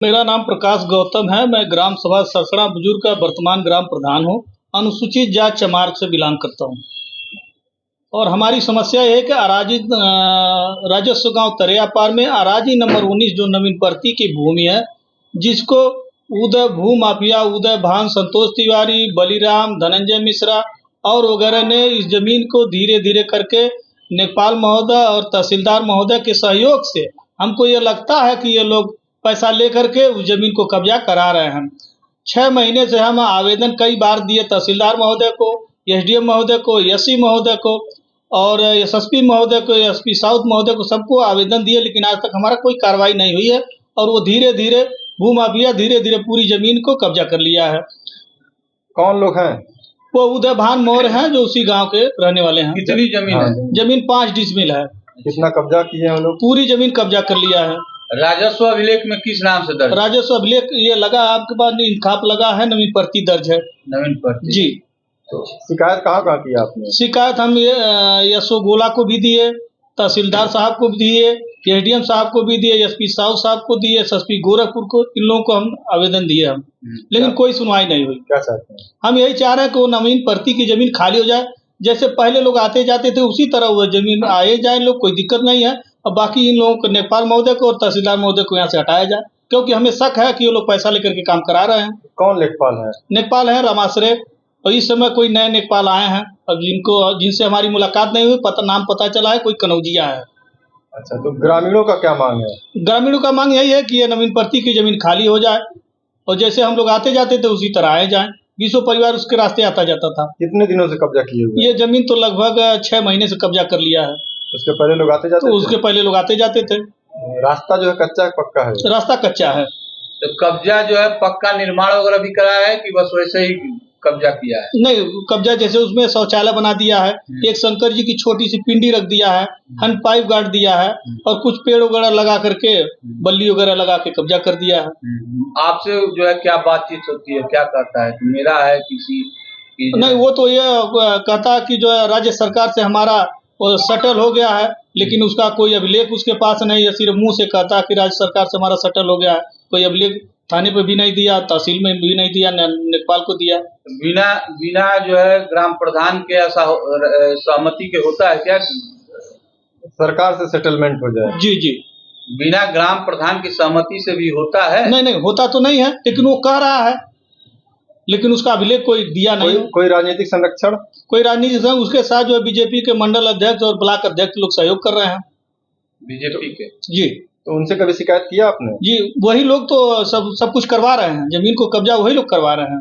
मेरा नाम प्रकाश गौतम है। मैं ग्राम सभा सरसड़ा बुजुर्ग का वर्तमान ग्राम प्रधान हूँ। अनुसूचित जाति चमार से बिलोंग करता हूँ और हमारी समस्या यह है कि राजस्व गांव तरेया पार में अराजी नंबर 19 जो नवीन पर्ती की भूमि है, जिसको उदय भू माफिया उदय भान, संतोष तिवारी, बलिराम, धनंजय मिश्रा और वगैरह ने इस जमीन को धीरे धीरे करके नेपाल महोदय और तहसीलदार महोदय के सहयोग से हमको ये लगता है कि ये लोग पैसा लेकर के उस जमीन को कब्जा करा रहे हैं। 6 महीने से हम आवेदन कई बार दिए तहसीलदार महोदय को, एसडीएम महोदय को, एससी महोदय को और एसएसपी महोदय को, एसपी साउथ महोदय को, सबको आवेदन दिए, लेकिन आज तक हमारा कोई कार्रवाई नहीं हुई है और वो धीरे धीरे भूमाफिया धीरे धीरे पूरी जमीन को कब्जा कर लिया है। कौन लोग हैं? वो उदय भान मौर्य हैं जो उसी गांव के रहने वाले हैं। कितनी जमीन है? जमीन 5 डिसमिल है। कितना कब्जा किए हैं वो लोग? पूरी जमीन कब्जा कर लिया है। राजस्व अभिलेख में किस नाम से दर्ज? राजस्व अभिलेख ये लगा आपके पास, इंतखाब लगा है, नवीन पर्ती दर्ज है। नवीन पर्ती जी। तो शिकायत कहाँ की आपने? शिकायत हम यशो गोला को भी दिए, तहसीलदार साहब को भी दिए, एसडीएम साहब को भी दिए, एसपी साहु साहब को दिए, एसएसपी गोरखपुर को, इन लोगों को हम आवेदन दिए हम, लेकिन कोई सुनवाई नहीं हुई। क्या चाहते हैं? हम यही चाह रहे हैं कि वो नवीन पर्ती की जमीन खाली हो जाए, जैसे पहले लोग आते जाते थे उसी तरह वो जमीन आए जाए लोग, कोई दिक्कत नहीं है। और बाकी इन लोगों को नेपाल महोदय को और तहसीलदार महोदय को यहाँ से हटाया जाए, क्योंकि हमें शक है कि ये लोग पैसा लेकर के काम करा रहे हैं। कौन लेखपाल है? नेपाल है रामाश्रय, और इस समय कोई नए लेखपाल आए हैं और जिनसे हमारी मुलाकात नहीं हुई, नाम पता चला है कोई कनौजिया है। अच्छा, तो ग्रामीणों का क्या मांग है? ग्रामीणों का मांग यही है कि ये नवीन पर्ती की जमीन खाली हो जाए और जैसे हम लोग आते जाते थे उसी तरह आए जाएं। 20 परिवार उसके रास्ते आता जाता था। कितने दिनों से कब्जा किए हुए? ये जमीन तो लगभग 6 महीने से कब्जा कर लिया है। उसके पहले लोग आते जाते तो उसके पहले लोग आते जाते थे। रास्ता जो है कच्चा है पक्का है? रास्ता कच्चा है। तो कब्जा जो है पक्का निर्माण वगैरह भी करा है कि बस वैसे ही कब्जा किया है? नहीं, कब्जा जैसे उसमें शौचालय बना दिया है, एक शंकर जी की छोटी सी पिंडी रख दिया है, हैंड पाइप गाड़ दिया है और कुछ पेड़ वगैरह लगा करके, बल्ली वगैरह लगा के कब्जा कर दिया है। आपसे जो है क्या बातचीत होती है, क्या कहता है कि मेरा है किसी नहीं, वो तो ये कहता है कि जो है राज्य सरकार से हमारा सटल हो गया है, लेकिन उसका कोई अभिलेख उसके पास नहीं है। सिर्फ मुंह से कहता है कि राज्य सरकार से हमारा सटल हो गया है, कोई अभिलेख थाने पे भी नहीं दिया, तहसील में भी नहीं दिया, नेपाल को दिया। बिना जो है ग्राम प्रधान के सहमति के होता है क्या सरकार से सेटलमेंट हो जाए? जी जी, बिना ग्राम प्रधान की सहमति से भी होता है? नहीं, होता तो नहीं है, लेकिन वो कह रहा है, लेकिन उसका अभिलेख कोई दिया नहीं। कोई राजनीतिक संरक्षण? कोई राजनीतिक संरक्षण, उसके साथ जो है बीजेपी के मंडल अध्यक्ष और ब्लॉक अध्यक्ष लोग सहयोग कर रहे हैं। बीजेपी के? जी। तो उनसे कभी शिकायत किया आपने? जी, वही लोग तो सब कुछ करवा रहे हैं, जमीन को कब्जा वही लोग करवा रहे हैं।